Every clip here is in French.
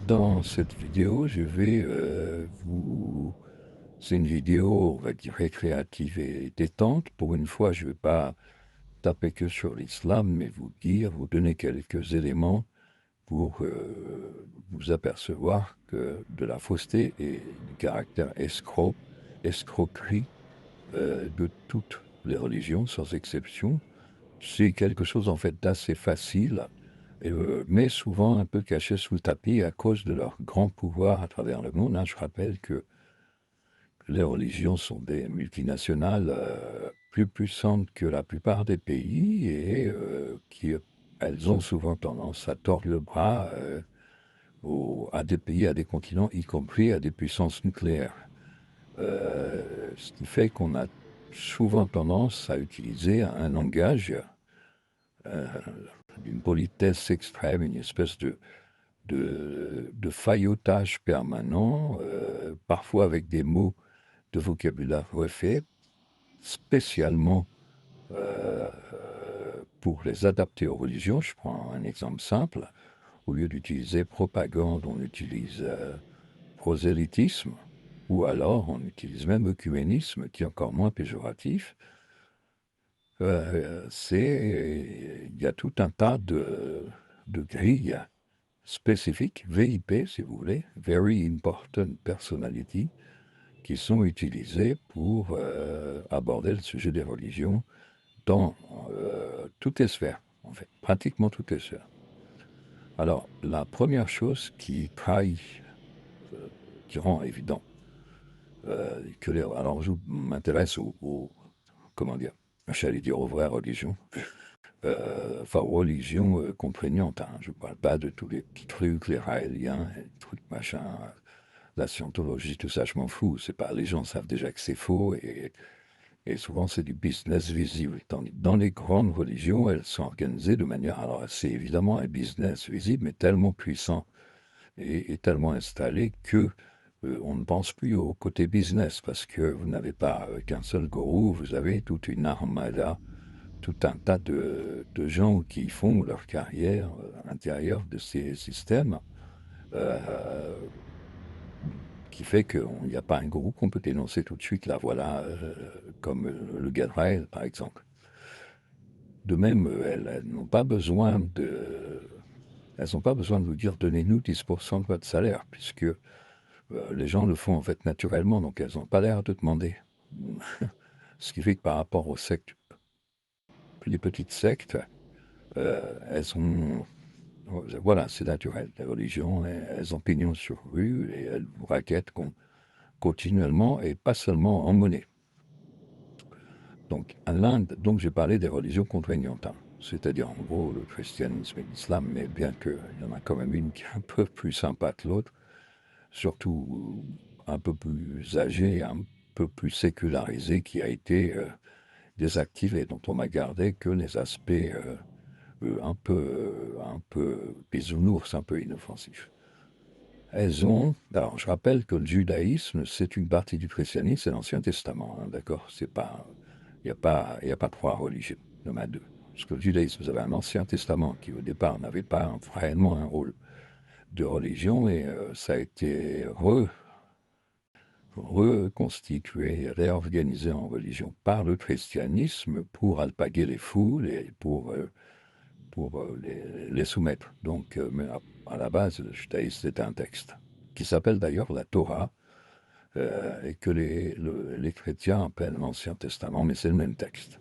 Dans cette vidéo, je vais vous... C'est une vidéo, on va dire, récréative et détente. Pour une fois, je ne vais pas taper que sur l'islam, mais vous dire, vous donner quelques éléments pour vous apercevoir que de la fausseté et du caractère escroquerie de toutes les religions, sans exception. C'est quelque chose, en fait, d'assez facile mais souvent un peu caché sous le tapis à cause de leur grand pouvoir à travers le monde, hein. Je rappelle que les religions sont des multinationales plus puissantes que la plupart des pays et elles ont souvent tendance à tordre le bras à des pays, à des continents, y compris à des puissances nucléaires. Ce qui fait qu'on a souvent tendance à utiliser un langage euh, d'une politesse extrême, une espèce de faillotage permanent, parfois avec des mots de vocabulaire refait, spécialement euh, pour les adapter aux religions. Je prends un exemple simple. Au lieu d'utiliser propagande, on utilise prosélytisme, ou alors on utilise même œcuménisme, qui est encore moins péjoratif. Il y a tout un tas de grilles spécifiques, VIP si vous voulez, Very Important Personality, qui sont utilisées pour aborder le sujet des religions dans toutes les sphères, en fait, pratiquement toutes les sphères. Alors, la première chose qui trahit, qui rend évident alors je m'intéresse comment dire, j'allais dire aux vraies religions, enfin aux religions contraignantes, hein. Je ne parle pas de tous les petits trucs, les raéliens, les trucs machin, la scientologie, tout ça, je m'en fous. C'est pas, les gens savent déjà que c'est faux et souvent c'est du business visible. Dans les grandes religions, elles sont organisées de manière, alors c'est évidemment un business visible, mais tellement puissant et tellement installé que on ne pense plus au côté business parce que vous n'avez pas qu'un seul gourou, vous avez toute une armada, tout un tas de gens qui font leur carrière à l'intérieur de ces systèmes. Euh, qui fait qu'il n'y a pas un groupe qu'on peut dénoncer tout de suite, là, voilà, comme le Gadrael, par exemple. De même, elles n'ont pas besoin elles n'ont pas besoin de vous dire donnez-nous 10% de votre salaire, puisque les gens le font en fait naturellement, donc elles n'ont pas l'air de demander. Ce qui fait que par rapport aux sectes, les petites sectes, elles ont, voilà, c'est naturel. Les religions, elles ont pignon sur rue et elles vous raquettent continuellement et pas seulement en monnaie. Donc, à l'Inde, donc j'ai parlé des religions contraignantes, hein. C'est-à-dire en gros le christianisme et l'islam, mais bien qu'il y en a quand même une qui est un peu plus sympa que l'autre, surtout un peu plus âgée, un peu plus sécularisée, qui a été désactivée, dont on n'a gardé que les aspects un peu bisounours, un peu inoffensifs. Elles ont, alors je rappelle que le judaïsme, c'est une partie du christianisme, c'est l'Ancien Testament, hein, d'accord? C'est pas, il y a pas trois religions, il y en a deux. Parce que le judaïsme, vous avez un Ancien Testament qui au départ n'avait pas vraiment un rôle de religion et ça a été reconstitué, réorganisé en religion par le christianisme pour alpaguer les foules et pour les soumettre. Donc, mais à la base, le judaïsme, c'est un texte qui s'appelle d'ailleurs la Torah, et que les chrétiens appellent l'Ancien Testament, mais c'est le même texte.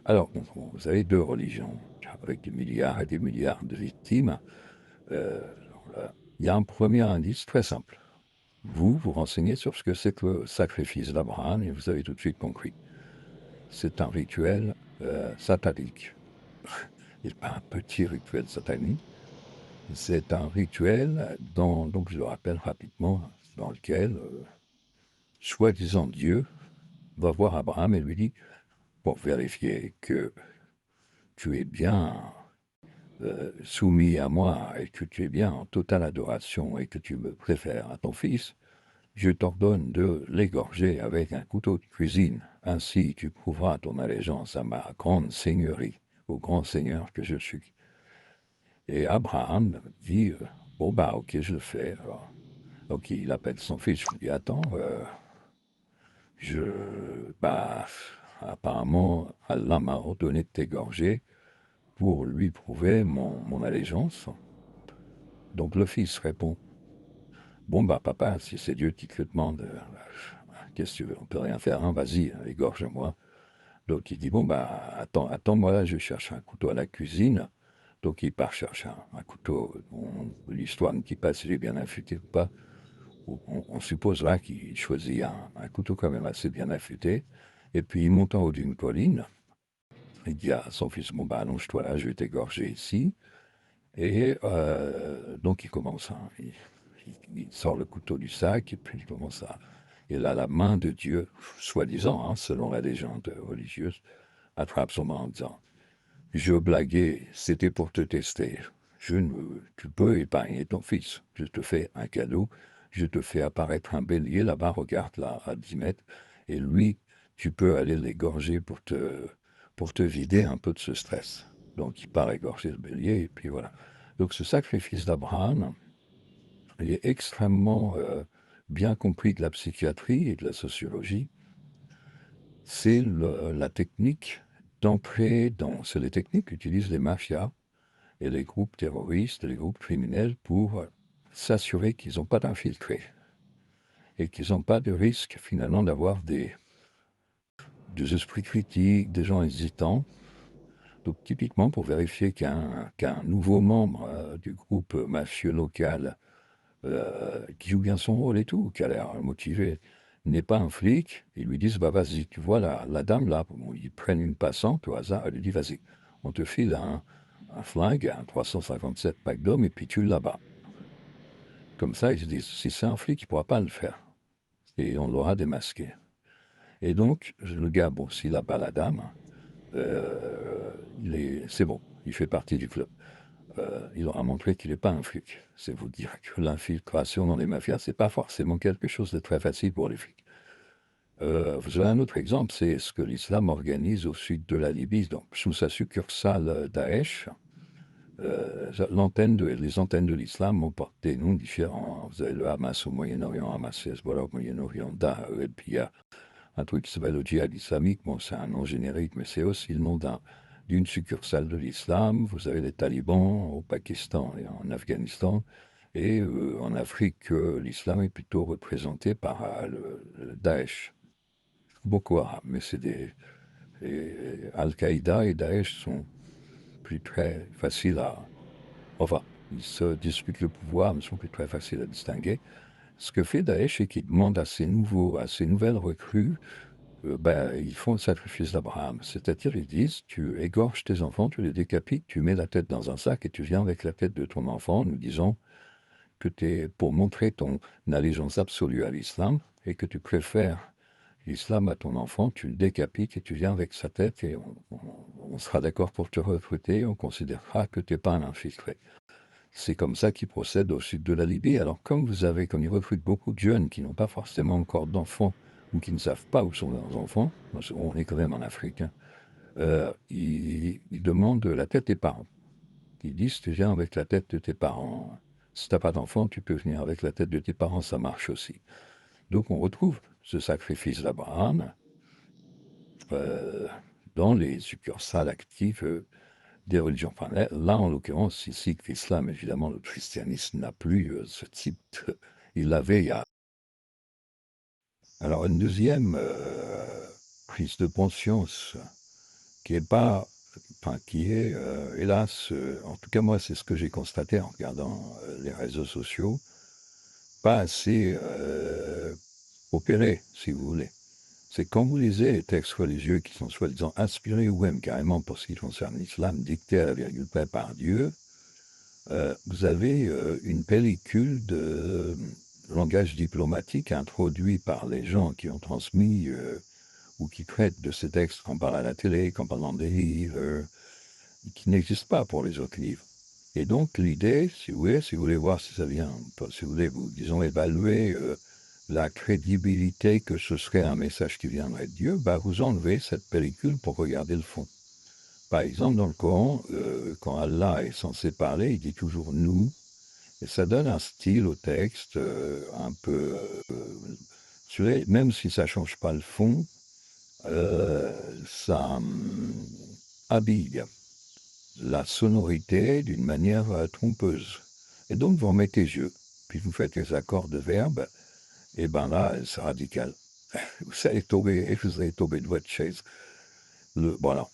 Alors, vous avez deux religions, avec des milliards et des milliards de victimes. Euh, il y a un premier indice très simple. Vous vous renseignez sur ce que c'est que le sacrifice d'Abraham et vous avez tout de suite compris. C'est un rituel satanique. Il n'est pas un petit rituel satanique, c'est un rituel donc je le rappelle rapidement, dans lequel, soi-disant Dieu, va voir Abraham et lui dit, pour vérifier que tu es bien soumis à moi et que tu es bien en totale adoration et que tu me préfères à ton fils, je t'ordonne de l'égorger avec un couteau de cuisine. Ainsi tu prouveras ton allégeance à ma grande seigneurie, au grand seigneur que je suis. Et Abraham dit, Bon, bah, ok, je le fais. Alors. Donc, il appelle son fils, je lui dis, attends, je, bah, apparemment, Allah m'a ordonné de t'égorger pour lui prouver mon allégeance. Donc, le fils répond, bon, bah, papa, si c'est Dieu qui te le demande, qu'est-ce que tu veux, on peut rien faire, hein, vas-y, égorge-moi. Donc, il dit, bon, bah, attends-moi là, je cherche un couteau à la cuisine. Donc, il part chercher un couteau. L'histoire ne dit pas s'il est bien affûté ou pas. On supposera qu'il choisit un couteau quand même assez bien affûté. Et puis, il monte en haut d'une colline. Il dit à son fils, bon, bah, allonge-toi là, je vais t'égorger ici. Et donc, il commence, hein, il sort le couteau du sac, et puis il commence à... Et là, la main de Dieu, soi-disant, hein, selon la légende religieuse, attrape son main en disant, je blaguais, c'était pour te tester. Tu peux épargner ton fils. Je te fais un cadeau. Je te fais apparaître un bélier là-bas, regarde là, à 10 mètres. Et lui, tu peux aller l'égorger pour te vider un peu de ce stress. Donc il part égorger le bélier, et puis voilà. Donc ce sacrifice d'Abraham, il est extrêmement bien compris de la psychiatrie et de la sociologie. C'est la technique d'entrer dans... C'est les techniques qu'utilisent les mafias et les groupes terroristes, les groupes criminels pour s'assurer qu'ils n'ont pas d'infiltrés et qu'ils n'ont pas de risque finalement d'avoir des esprits critiques, des gens hésitants. Donc typiquement pour vérifier qu'un nouveau membre du groupe mafieux local qui joue bien son rôle et tout, qui a l'air motivé, n'est pas un flic, ils lui disent, bah vas-y, tu vois la dame là, bon, ils prennent une passante au hasard, elle lui dit, vas-y, on te file un flingue, un 357 pack d'hommes, et puis tu là-bas. Comme ça, ils se disent, si c'est un flic, il ne pourra pas le faire. Et on l'aura démasqué. Et donc, le gars, bon, s'il abat la dame, c'est bon, il fait partie du club. Il aura montré qu'il n'est pas un flic. C'est vous dire que l'infiltration dans les mafias, c'est pas forcément quelque chose de très facile pour les flics. Vous avez un autre exemple, c'est ce que l'islam organise au sud de la Libye, donc sous sa succursale Daesh. Les antennes de l'islam ont porté des noms différents. Vous avez le Hamas au Moyen-Orient, Hamas Hezbollah au Moyen-Orient, et puis il y a un truc qui s'appelle le djihad islamique. Bon, c'est un nom générique, mais c'est aussi le nom d'une succursale de l'islam. Vous avez les talibans au Pakistan et en Afghanistan. Et en Afrique, l'islam est plutôt représenté par le Daesh, Boko Haram. Mais c'est des. Al-Qaïda et Daesh sont plus très faciles à. Enfin, ils se disputent le pouvoir, mais sont plus très faciles à distinguer. Ce que fait Daesh, c'est qu'il demande à ces nouvelles recrues, ils font le sacrifice d'Abraham. C'est-à-dire, ils disent, tu égorges tes enfants, tu les décapites, tu mets la tête dans un sac et tu viens avec la tête de ton enfant, nous disons que tu es pour montrer ton allégeance absolue à l'islam et que tu préfères l'islam à ton enfant, tu le décapites et tu viens avec sa tête et on sera d'accord pour te recruter, on considérera que tu n'es pas un infiltré. C'est comme ça qu'ils procèdent au sud de la Libye. Alors, comme ils recrutent beaucoup de jeunes qui n'ont pas forcément encore d'enfants ou qui ne savent pas où sont leurs enfants, on est quand même en Afrique, hein, ils demandent la tête des parents. Ils disent, tu viens avec la tête de tes parents. Si tu n'as pas d'enfant, tu peux venir avec la tête de tes parents, ça marche aussi. Donc, on retrouve ce sacrifice d'Abraham euh, dans les succursales actives des religions. Enfin, là, en l'occurrence, ici, l'islam, évidemment, le christianisme n'a plus ce type de... Il l'avait il y a... Alors, une deuxième prise de conscience qui est pas... Enfin, qui est, hélas, en tout cas, moi, c'est ce que j'ai constaté en regardant les réseaux sociaux, pas assez opéré, si vous voulez. C'est quand vous lisez les textes religieux qui sont soi-disant inspirés ou même carrément pour ce qui concerne l'islam, dictés à la virgule près par Dieu, vous avez une pellicule de langage diplomatique introduit par les gens qui ont transmis ou qui traitent de ces textes qu'on parle à la télé, qu'on parle dans des livres, qui n'existent pas pour les autres livres. Et donc l'idée, si vous voulez voir si ça vient, si vous voulez, disons, évaluer la crédibilité que ce serait un message qui viendrait de Dieu, vous enlevez cette pellicule pour regarder le fond. Par exemple, dans le Coran, quand Allah est censé parler, il dit toujours nous, Et ça donne un style au texte un peu... même si ça ne change pas le fond, ça habille la sonorité d'une manière trompeuse. Et donc vous remettez jeu, puis vous faites les accords de verbe, et ben là, c'est radical. Vous allez tomber de votre chaise. Voilà.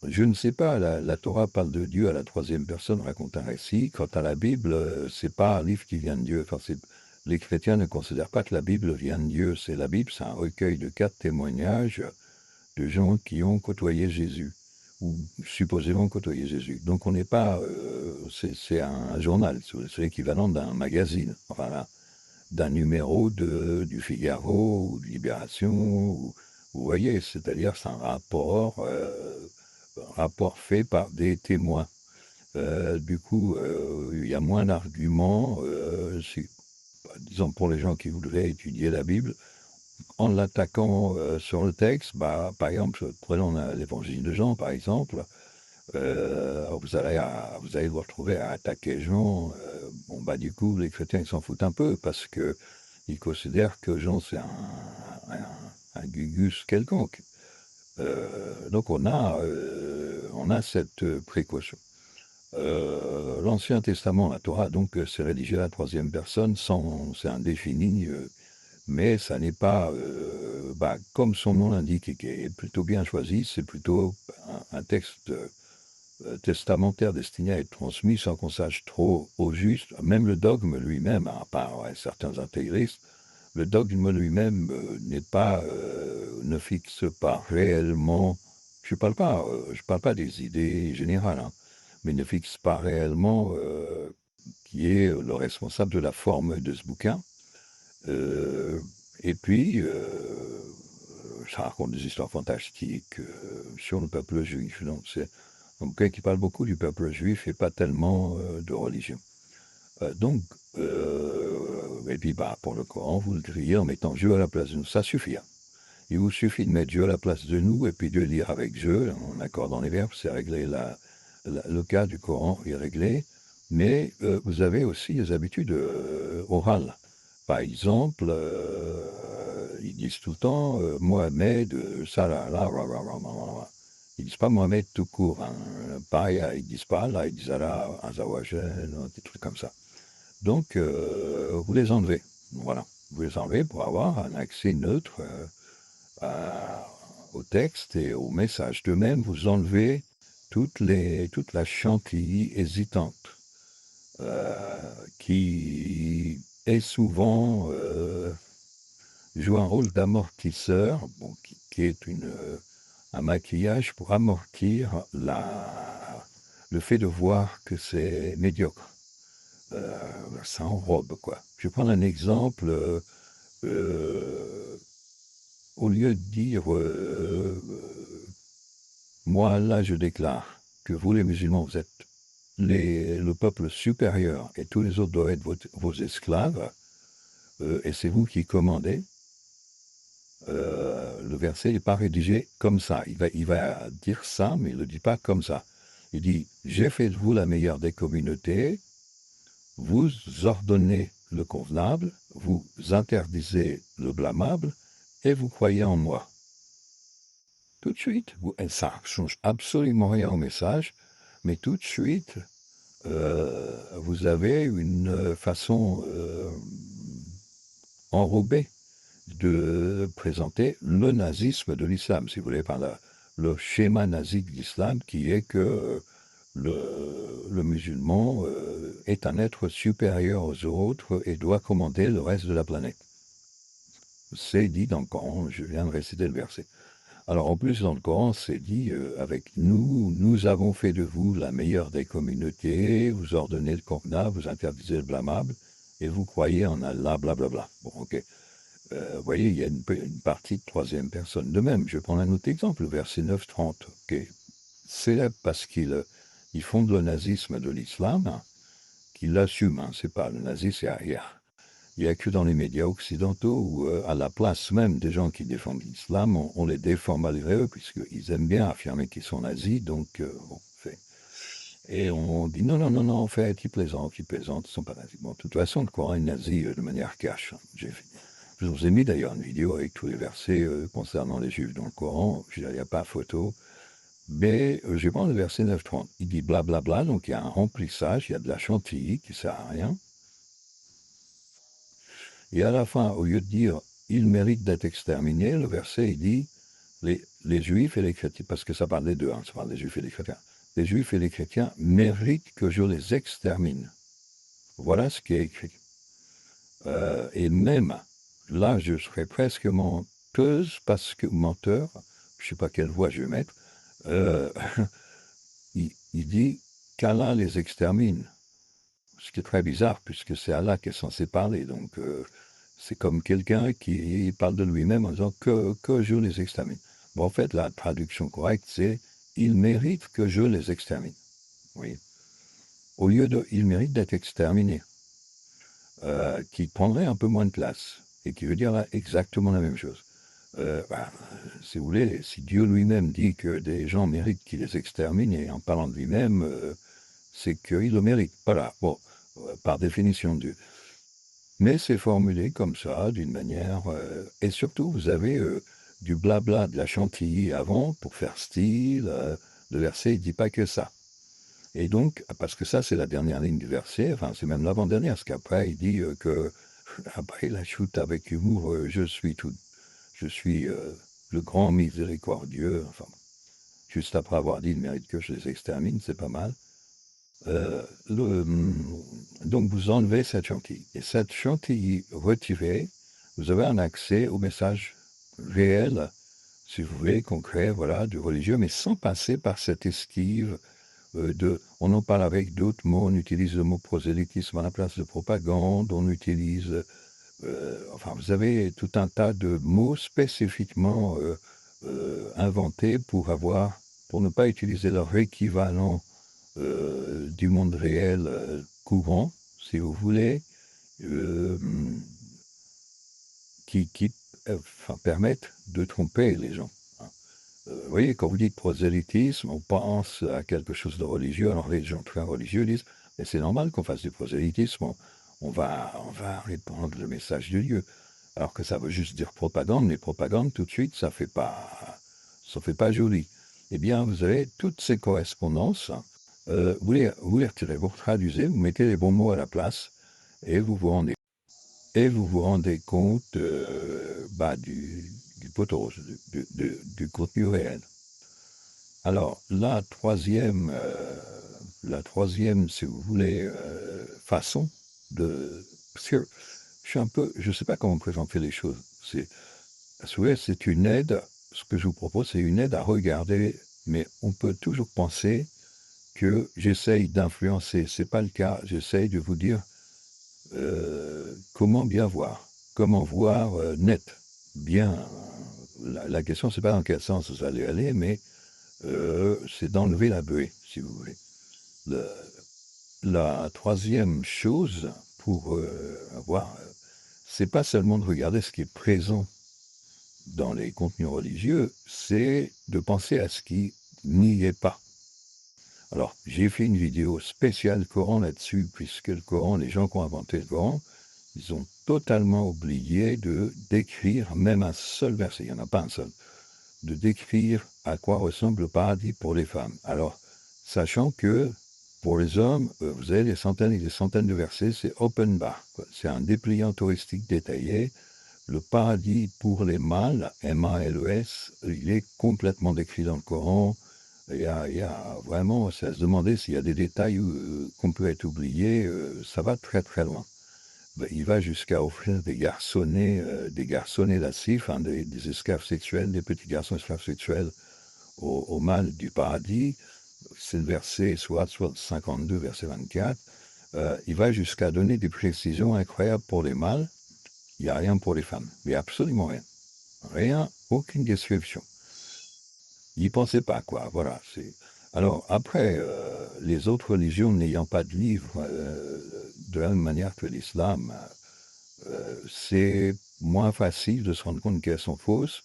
Je ne sais pas, la Torah parle de Dieu à la troisième personne, raconte un récit. Quant à la Bible, c'est pas un livre qui vient de Dieu. Enfin, les chrétiens ne considèrent pas que la Bible vient de Dieu. C'est la Bible, c'est un recueil de 4 témoignages de gens qui ont côtoyé Jésus, ou supposément côtoyé Jésus. Donc on n'est pas... c'est un journal, c'est l'équivalent d'un magazine, enfin d'un numéro du Figaro ou de Libération. Vous voyez, c'est-à-dire c'est un rapport fait par des témoins. Du coup, il y a moins d'arguments, disons pour les gens qui voudraient étudier la Bible, en l'attaquant sur le texte, par exemple, prenons l'évangile de Jean, par exemple, vous allez vous retrouver à attaquer Jean. Du coup, les chrétiens, ils s'en foutent un peu, parce qu'ils considèrent que Jean, c'est un gugus quelconque. Donc on a cette précaution. L'Ancien Testament, la Torah, donc c'est rédigé à la troisième personne, c'est indéfini, mais ça n'est pas, comme son nom l'indique, qui est plutôt bien choisi, c'est plutôt un texte testamentaire destiné à être transmis sans qu'on sache trop au juste. Même le dogme lui-même, à part certains intégristes, le dogme lui-même ne fixe pas réellement. Je parle pas des idées générales, hein, mais ne fixe pas réellement qui est le responsable de la forme de ce bouquin. Et puis, ça raconte des histoires fantastiques sur le peuple juif. Donc, c'est un bouquin qui parle beaucoup du peuple juif et pas tellement de religion. Et puis, pour le Coran, vous le criez en mettant Dieu à la place de nous. Ça suffit. Hein. Il vous suffit de mettre Dieu à la place de nous et puis de lire avec Dieu, en accordant les verbes, c'est réglé. Le cas du Coran est réglé. Mais vous avez aussi des habitudes orales. Par exemple, ils disent tout le temps Mohamed, ça là, là, là, là, là, là. Ils disent pas Mohamed tout court. Hein. Pareil, ils disent pas là, ils disent Allah, Azawajal, des trucs comme ça. Donc, vous les enlevez. Voilà. Vous les enlevez pour avoir un accès neutre au texte et au message. De même, vous enlevez toute la chantilly hésitante, qui est souvent joue un rôle d'amortisseur, qui est un maquillage pour amortir le fait de voir que c'est médiocre. Ça enrobe, quoi. Je vais prendre un exemple. Au lieu de dire moi, là, je déclare que vous, les musulmans, vous êtes le peuple supérieur et tous les autres doivent être vos esclaves, et c'est vous qui commandez. Le verset n'est pas rédigé comme ça. Il va dire ça, mais il ne le dit pas comme ça. Il dit j'ai fait de vous la meilleure des communautés, vous ordonnez le convenable, vous interdisez le blâmable, et vous croyez en moi. Tout de suite, ça ne change absolument rien au message, mais tout de suite, vous avez une façon enrobée de présenter le nazisme de l'islam, si vous voulez, par le schéma nazi de l'islam, qui est que le musulman est un être supérieur aux autres et doit commander le reste de la planète. C'est dit dans le Coran, je viens de réciter le verset. Alors en plus dans le Coran, c'est dit avec nous avons fait de vous la meilleure des communautés, vous ordonnez le convenable, vous interdisez le blâmable, et vous croyez en Allah, blablabla. Bon, ok. Vous voyez, il y a une partie de troisième personne. De même, je vais prendre un autre exemple, le verset 9-30, okay. Célèbre parce qu'il fonde le nazisme de l'islam, hein, qu'il l'assume, hein, c'est pas le nazisme, il n'y a que dans les médias occidentaux où, à la place même des gens qui défendent l'islam, on les défend malgré eux, puisqu'ils aiment bien affirmer qu'ils sont nazis, donc, bon, fait. Et on dit non, non, non, non, en fait, ils plaisantent, ils sont pas nazis. Bon, de toute façon, le Coran est nazi de manière cash. Hein. Je vous ai mis d'ailleurs une vidéo avec tous les versets concernant les juifs dans le Coran. Il n'y a pas photo. Mais je prends le verset 9.30. Il dit blablabla, donc il y a un remplissage, il y a de la chantilly qui ne sert à rien. Et à la fin, au lieu de dire il mérite d'être exterminé, le verset il dit les juifs et les chrétiens, parce que ça parle des deux, hein, ça parle des juifs et des chrétiens. Les juifs et les chrétiens méritent que je les extermine. Voilà ce qui est écrit. Et même là, je serais presque menteuse, parce que menteur, je ne sais pas quelle voix je vais mettre, euh, il dit qu'Allah les extermine. Ce qui est très bizarre, puisque c'est Allah qui est censé parler. Donc, c'est comme quelqu'un qui parle de lui-même en disant que je les extermine. Bon, en fait, la traduction correcte, c'est il mérite que je les extermine. Oui. Au lieu de il mérite d'être exterminé, qui prendrait un peu moins de place et qui veut dire là exactement la même chose. Si vous voulez, si Dieu lui-même dit que des gens méritent qu'il les extermine, et en parlant de lui-même, c'est qu'il le mérite. Voilà, bon, par définition Dieu. Mais c'est formulé comme ça, d'une manière... et surtout, vous avez du blabla, de la chantilly avant, pour faire style. Le verset, il ne dit pas que ça. Et donc, parce que ça, c'est la dernière ligne du verset, enfin, c'est même l'avant-dernière, parce qu'après, il dit que... Après, il ajoute avec humour, je suis le grand miséricordieux. Enfin, juste après avoir dit, il mérite que je les extermine, c'est pas mal. Euh, le, donc vous enlevez cette chantilly. Et cette chantilly retirée, vous avez un accès au message réel, si vous voulez, concret, voilà, du religieux, mais sans passer par cette esquive on en parle avec d'autres mots, on utilise le mot prosélytisme à la place de propagande, on utilise, enfin, vous avez tout un tas de mots spécifiquement inventés pour ne pas utiliser leur équivalent du monde réel courant, si vous voulez, euh, qui enfin, permettent de tromper les gens. Hein. Vous voyez, quand vous dites prosélytisme, on pense à quelque chose de religieux. Alors les gens très religieux disent, mais c'est normal qu'on fasse du prosélytisme, on va répandre le message de Dieu. Alors que ça veut juste dire propagande, mais propagande, tout de suite, ça fait pas joli. Eh bien, vous avez toutes ces correspondances. Vous les retirez, vous traduisez, vous mettez les bons mots à la place, et vous vous rendez compte du poteau, du contenu réel. Alors, la troisième, si vous voulez, façon de... Parce que je ne sais pas comment présenter les choses. C'est une aide, ce que je vous propose, c'est une aide à regarder, mais on peut toujours penser que j'essaye d'influencer. Ce n'est pas le cas. J'essaye de vous dire comment voir net, bien. La question, c'est pas dans quel sens vous allez aller, mais c'est d'enlever la buée, si vous voulez. Le- la troisième chose pour avoir, c'est pas seulement de regarder ce qui est présent dans les contenus religieux, c'est de penser à ce qui n'y est pas. Alors, j'ai fait une vidéo spéciale Coran là-dessus, puisque le Coran, les gens qui ont inventé le Coran, ils ont totalement oublié de décrire même un seul verset, il n'y en a pas un seul, de décrire à quoi ressemble le paradis pour les femmes. Alors, sachant que pour les hommes, vous avez des centaines et des centaines de versets, c'est open bar, quoi. C'est un dépliant touristique détaillé. Le paradis pour les mâles, M-A-L-E-S, il est complètement décrit dans le Coran. Il y a vraiment, c'est à se demander s'il y a des détails qu'on peut être oubliés, ça va très très loin. Ben, il va jusqu'à offrir des garçonnets lascifs, hein, des esclaves sexuels, des petits garçons esclaves sexuels aux mâles du paradis. C'est le verset soit 52, verset 24. Il va jusqu'à donner des précisions incroyables pour les mâles. Il n'y a rien pour les femmes, mais absolument rien. Rien, aucune description. Il n'y pensait pas, quoi. Voilà. Alors, après, les autres religions n'ayant pas de livre, de la même manière que l'islam, c'est moins facile de se rendre compte qu'elles sont fausses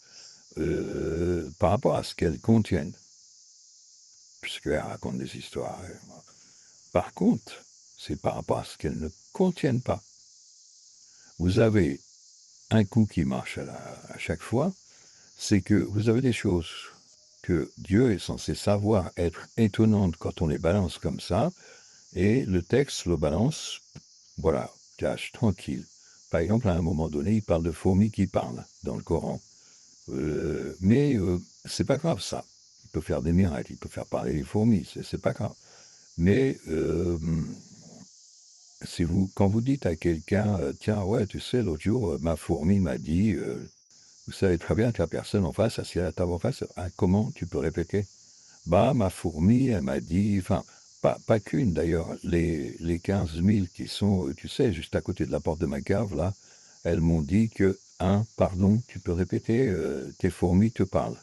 par rapport à ce qu'elles contiennent. puisqu'elles racontent des histoires. Par contre, c'est par rapport à ce qu'elles ne contiennent pas. Vous avez un coup qui marche à chaque fois, c'est que vous avez des choses que Dieu est censé savoir être étonnantes quand on les balance comme ça, et le texte le balance, voilà, cache, tranquille. Par exemple, à un moment donné, il parle de fourmis qui parlent dans le Coran. Mais c'est pas grave ça. Il peut faire des miracles, il peut faire parler les fourmis, c'est pas grave. Mais si quand vous dites à quelqu'un, tiens, ouais, tu sais, l'autre jour, ma fourmi m'a dit, vous savez très bien que la personne en face, assise à la table en face, ah, comment tu peux répéter? Bah, ma fourmi, elle m'a dit, enfin, pas qu'une d'ailleurs, les 15 000 qui sont, tu sais, juste à côté de la porte de ma cave, là, elles m'ont dit que, pardon, tu peux répéter, tes fourmis te parlent.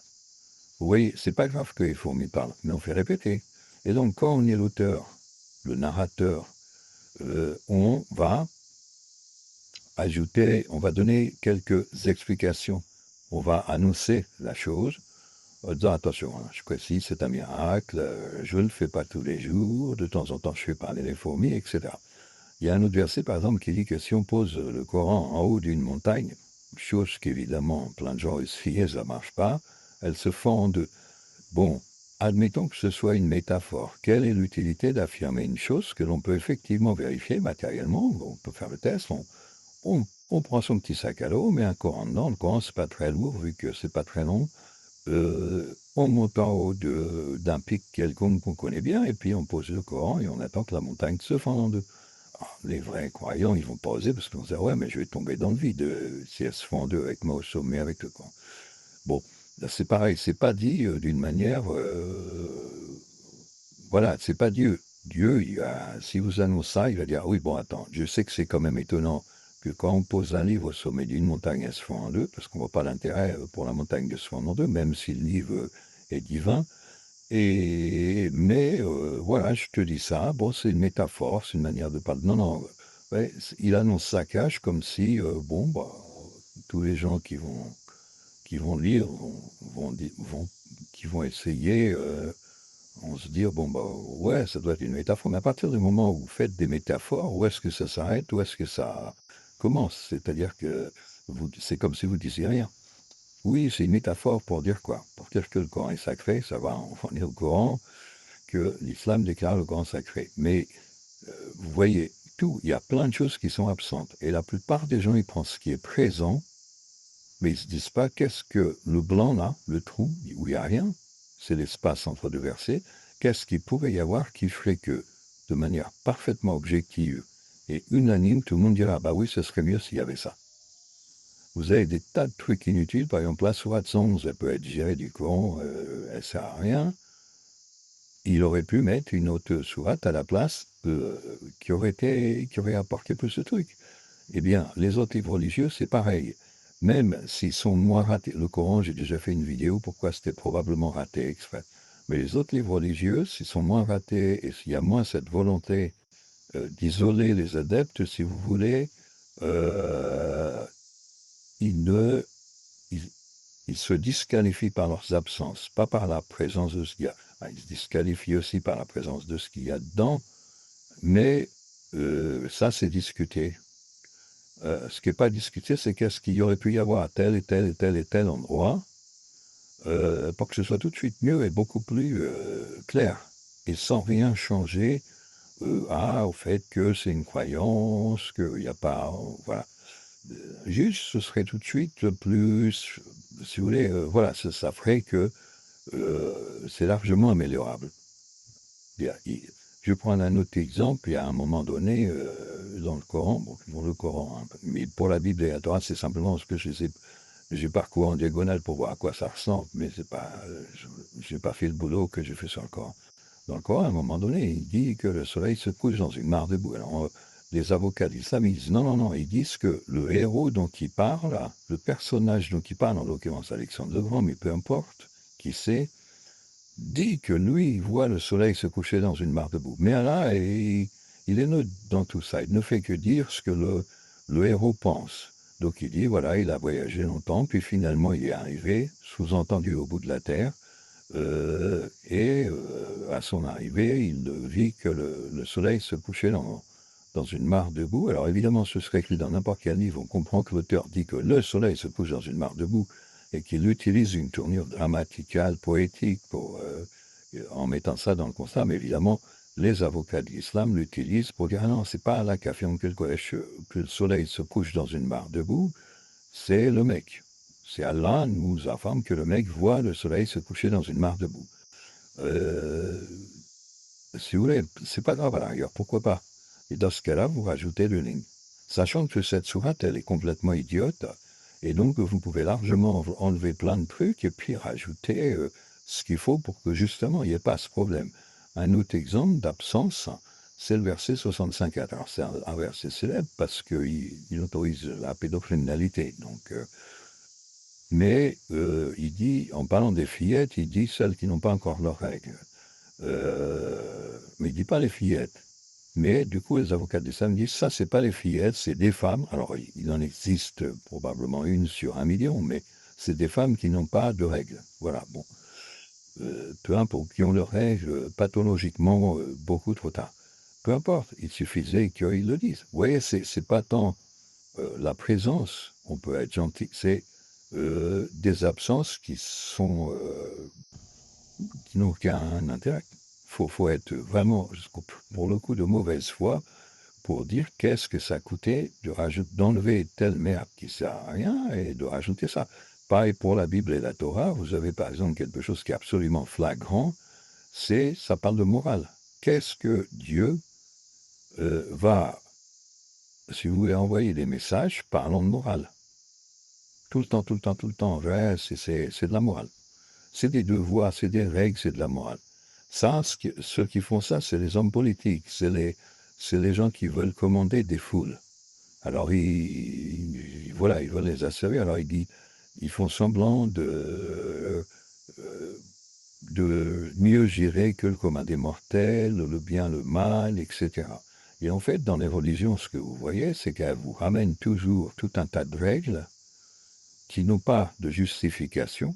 Vous voyez, c'est pas grave que les fourmis parlent, mais on fait répéter. Et donc, quand on est l'auteur, le narrateur, on va ajouter, on va donner quelques explications. On va annoncer la chose en disant attention, hein, je précise, c'est un miracle, je ne le fais pas tous les jours, de temps en temps je fais parler les fourmis, etc. Il y a un autre verset, par exemple, qui dit que si on pose le Coran en haut d'une montagne, chose qu'évidemment plein de gens essayent, ça ne marche pas, elle se fend en deux. Bon, admettons que ce soit une métaphore. Quelle est l'utilité d'affirmer une chose que l'on peut effectivement vérifier matériellement? On peut faire le test, on prend son petit sac à dos, on met un Coran dedans. Le Coran, c'est pas très lourd, vu que c'est pas très long. On monte en haut d'un pic quelconque qu'on connaît bien, et puis on pose le Coran et on attend que la montagne se fende en deux. Alors, les vrais croyants, ils vont pas oser parce qu'ils vont se dire, ouais, mais je vais tomber dans le vide si elle se fend en deux avec moi au sommet, avec le Coran. Bon, là c'est pareil, c'est pas dit d'une manière, voilà, c'est pas Dieu. Dieu, si vous annoncez ça, il va dire, oui, bon, attends, je sais que c'est quand même étonnant que quand on pose un livre au sommet d'une montagne, elle se fend en deux, parce qu'on voit pas l'intérêt pour la montagne de se fendre en deux, même si le livre est divin. Mais voilà, je te dis ça, bon, c'est une métaphore, c'est une manière de parler. Non, non, ouais, il annonce sa cache comme si, bon, bah, tous les gens qui vont lire, qui vont essayer, on se dire, bon, bah, ouais, ça doit être une métaphore. Mais à partir du moment où vous faites des métaphores, où est-ce que ça s'arrête, où est-ce que ça commence? C'est-à-dire que c'est comme si vous disiez rien. Oui, c'est une métaphore pour dire quoi? Pour dire que le Coran est sacré, ça va, on est au courant que l'islam déclare le Coran sacré. Mais vous voyez, il y a plein de choses qui sont absentes. Et la plupart des gens, ils prennent ce qui est présent, mais ils ne se disent pas qu'est-ce que le blanc là, le trou, où il n'y a rien, c'est l'espace entre deux versets, qu'est-ce qu'il pourrait y avoir qui ferait que, de manière parfaitement objective et unanime, tout le monde dira, bah oui, ce serait mieux s'il y avait ça. Vous avez des tas de trucs inutiles, par exemple la sourate 11, elle peut être gérée du Coran, elle ne sert à rien. Il aurait pu mettre une autre sourate à la place qui aurait apporté plus ce truc. Eh bien, les autres livres religieux, c'est pareil. Même s'ils sont moins ratés, le Coran, j'ai déjà fait une vidéo pourquoi c'était probablement raté exprès. Mais les autres livres religieux, s'ils sont moins ratés et s'il y a moins cette volonté d'isoler les adeptes, si vous voulez, euh, ils, ne, ils, ils se disqualifient par leurs absences, pas par la présence de ce qu'il y a. Ils se disqualifient aussi par la présence de ce qu'il y a dedans, mais ça, c'est discuté. Ce qui n'est pas discuté, c'est qu'est-ce qu'il y aurait pu y avoir à tel et tel et tel et tel endroit pour que ce soit tout de suite mieux et beaucoup plus clair, et sans rien changer au fait que c'est une croyance, qu'il n'y a pas... voilà. Juste, ce serait tout de suite plus... Si vous voulez, voilà, ça ferait que c'est largement améliorable. Je prends un autre exemple, il y a un moment donné, dans le Coran, bon, pour le Coran, hein, mais pour la Bible et la Torah, c'est simplement ce que j'ai parcouru en diagonale pour voir à quoi ça ressemble, mais c'est pas, je n'ai pas fait le boulot que j'ai fait sur le Coran. Dans le Coran, à un moment donné, il dit que le soleil se couche dans une mare de boue. Alors, les avocats d'islam, ils disent non, non, non, ils disent que le héros dont il parle, le personnage dont il parle, en l'occurrence Alexandre le Grand, mais peu importe qui c'est, dit que lui, il voit le soleil se coucher dans une mare de boue. Mais là, il est neutre dans tout ça. Il ne fait que dire ce que le héros pense. Donc il dit, voilà, il a voyagé longtemps, puis finalement il est arrivé, sous-entendu au bout de la terre, À son arrivée, il vit que le soleil se couchait dans une mare de boue. Alors évidemment, ce serait écrit dans n'importe quel livre. On comprend que l'auteur dit que le soleil se couche dans une mare de boue et qu'il utilise une tournure grammaticale, poétique, en mettant ça dans le constat. Mais évidemment, les avocats de l'islam l'utilisent pour dire « Ah non, c'est pas Allah qui affirme que le soleil se couche dans une mare de boue, c'est le mec. C'est Allah nous affirme que le mec voit le soleil se coucher dans une mare de boue. » Si vous voulez, c'est pas grave à l'arrière, pourquoi pas. Et dans ce cas-là, vous rajoutez deux lignes. Sachant que cette sourate, elle est complètement idiote, et donc vous pouvez largement enlever plein de trucs et puis rajouter ce qu'il faut pour que justement il n'y ait pas ce problème. Un autre exemple d'absence, c'est le verset 65. Alors c'est un verset célèbre parce qu'il autorise la pédocriminalité. Donc, mais il dit, en parlant des fillettes, il dit celles qui n'ont pas encore leurs règles. Mais il ne dit pas les fillettes. Mais du coup, les avocats du samedi disent ça, c'est pas les fillettes, c'est des femmes. Alors, il en existe probablement une sur 1 million, mais c'est des femmes qui n'ont pas de règles. Voilà, bon. Peu importe, qui ont leurs règles pathologiquement beaucoup trop tard. Peu importe, il suffisait qu'ils le disent. Vous voyez, c'est pas tant la présence, on peut être gentil, c'est des absences qui n'ont aucun intérêt. Faut être vraiment, pour le coup, de mauvaise foi pour dire qu'est-ce que ça coûtait d'enlever telle merde qui sert à rien et de rajouter ça. Pareil pour la Bible et la Torah, vous avez par exemple quelque chose qui est absolument flagrant, ça parle de morale. Qu'est-ce que Dieu va, si vous voulez envoyer des messages, parlons de morale. Tout le temps, tout le temps, tout le temps. Ouais, c'est de la morale. C'est des devoirs, c'est des règles, c'est de la morale. Ça, ceux qui font ça, c'est les hommes politiques, c'est les gens qui veulent commander des foules. Alors, voilà, ils veulent les asservir. Alors, ils font semblant de mieux gérer que le commun des mortels, le bien, le mal, etc. Et en fait, dans les religions, ce que vous voyez, c'est qu'elles vous ramènent toujours tout un tas de règles qui n'ont pas de justification,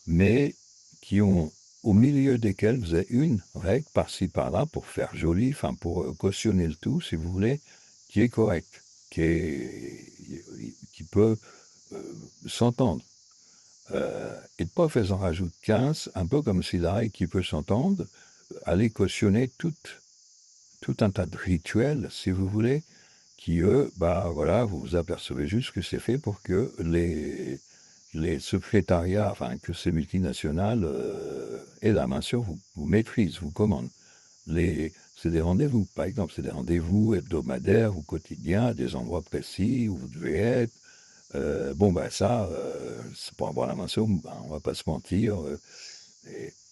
mais qui ont, au milieu desquelles vous avez une règle par-ci par-là pour faire joli, enfin pour cautionner le tout, si vous voulez, qui est correcte, qui peut s'entendre. Et le prof en rajoute 15, un peu comme si la règle qui peut s'entendre allait cautionner tout un tas de rituels, si vous voulez, qui, eux, bah voilà, vous vous apercevez juste que c'est fait pour que les secrétariats, enfin que ces multinationales aient la main sur vous, vous maîtrisent, vous commandent. C'est des rendez-vous, par exemple, c'est des rendez-vous hebdomadaires ou quotidiens à des endroits précis où vous devez être. Bon, ben ça, c'est pour avoir la main sur vous, ben, on va pas se mentir.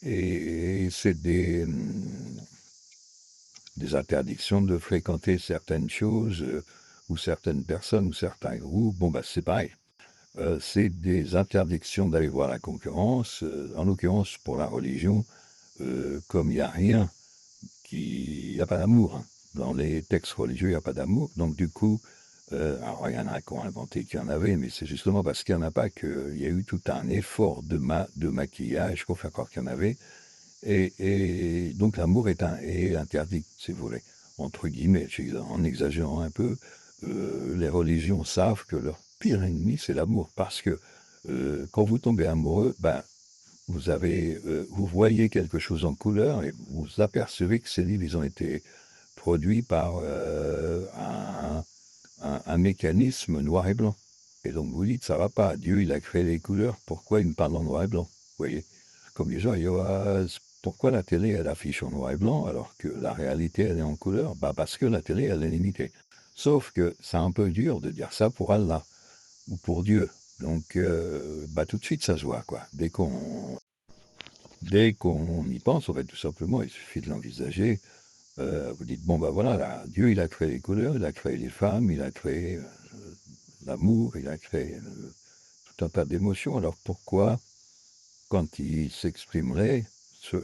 Et c'est des interdictions de fréquenter certaines choses ou certaines personnes ou certains groupes. Bon, ben c'est pareil. C'est des interdictions d'aller voir la concurrence, en l'occurrence pour la religion, comme il n'y a rien, il n'y a pas d'amour. Hein. Dans les textes religieux, il n'y a pas d'amour. Donc du coup, alors il y en a qui ont inventé qu'il y en avait, mais c'est justement parce qu'il n'y en a pas qu'il y a eu tout un effort de maquillage pour faire croire qu'il y en avait. Et donc l'amour est interdit, si vous voulez. Entre guillemets, en exagérant un peu, les religions savent que leur pire ennemi, c'est l'amour. Parce que quand vous tombez amoureux, ben, vous voyez quelque chose en couleur et vous apercevez que ces livres, ils ont été produits par un mécanisme noir et blanc. Et donc vous dites, ça va pas, Dieu, il a créé les couleurs, pourquoi il me parle en noir et blanc? Vous voyez? Comme les gens, ils disent, ah, pourquoi la télé, elle affiche en noir et blanc alors que la réalité, elle est en couleur? Bah parce que la télé, elle est limitée. Sauf que c'est un peu dur de dire ça pour Allah ou pour Dieu. Donc, bah, tout de suite, ça se voit, quoi. Dès qu'on y pense, en fait, tout simplement, il suffit de l'envisager. Vous dites, bon, ben voilà, là, Dieu, il a créé les couleurs, il a créé les femmes, il a créé l'amour, il a créé tout un tas d'émotions. Alors pourquoi, quand il s'exprimerait,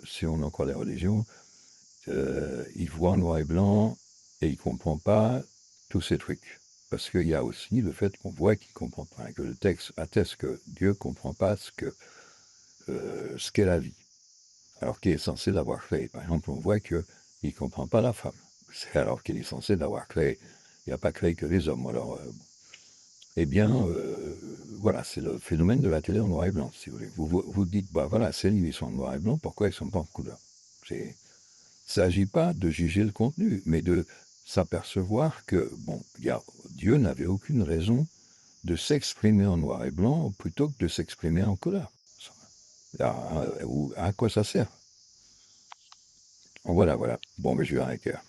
si on en croit les religions, il voit en noir et blanc et il ne comprend pas tous ces trucs? Parce qu'il y a aussi le fait qu'on voit qu'il ne comprend pas, que le texte atteste que Dieu ne comprend pas ce qu'est la vie. alors qu'il est censé l'avoir créé. Par exemple, on voit qu'il ne comprend pas la femme, alors qu'il est censé l'avoir créé. Il n'a pas créé que les hommes. Alors, eh bien, voilà, c'est le phénomène de la télé en noir et blanc, si vous voulez. Vous dites, bah voilà, ces livres, ils sont en noir et blanc, pourquoi ils ne sont pas en couleur? Il ne s'agit pas de juger le contenu, mais de s'apercevoir que, bon, Dieu n'avait aucune raison de s'exprimer en noir et blanc plutôt que de s'exprimer en couleur. À quoi ça sert? Voilà, voilà. Bon, mais je vais arrêter là.